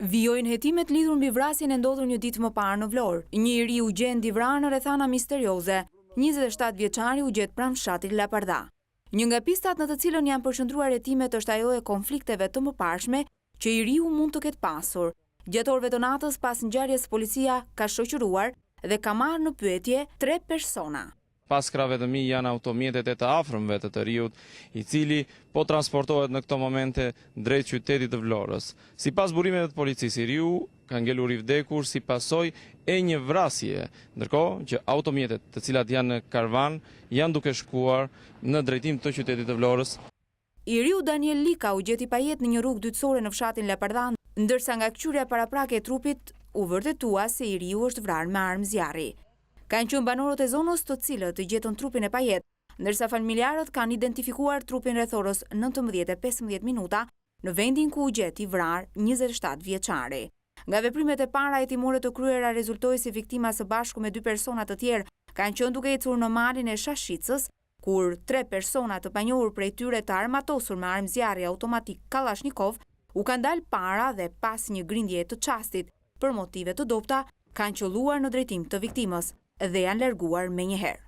Vijojnë hetimet lidhur mbi vrasjen e ndodhur një ditë më parë në Vlorë. Një iri u gjen di vrarë në rrethana misterioze. 27 vjeçari u gjet pranë fshatit Lapardha. Një nga pistat në të cilën janë përshëndruar hetimet është ajo e konflikteve të mëparshme që iriu mund të ketë pasur. Gjatë orëve të natës pas ngjarjes policia ka shoqëruar dhe ka marrë në pyetje 3 persona. Pas krave të mi janë automjetet e të afërmve të riut, i cili po transportohet në këto momente drejt qytetit të Vlorës. Sipas burimeve të policisë, riu ka ngelur i vdekur si pasojë e një vrasje, ndërkohë që automjetet, të cilat janë në karvan, janë duke shkuar në drejtim të qytetit të Vlorës. Iriu Daniel Lika u gjeti pa jetë në një rrugë dytësore në fshatin Lapardha, ndërsa nga këqyrja paraprake e trupit u vërtetua se iriu është vrarë me armë zjarri. Kanë qenë banorët e zonës të cilët i gjetën trupin e pajet, ndërsa familjarët kanë identifikuar trupin rreth orës 19:15 minuta në vendin ku u gjeti vrarë 27 vjeçari. Nga veprimet e para hetimore të kryera rezultoi se viktima së bashku me 2 persona të tjerë kanë qenë duke ecur në malin e Shashicës, kur 3 persona të panjohur prej tyre të armatosur me armë zjarri automatik Kalashnikov u kanë dalë para dhe pas një grindje të çastit për motive të dobta kanë qelluar në drejtim të viktimës dhe janë larguar menjëherë.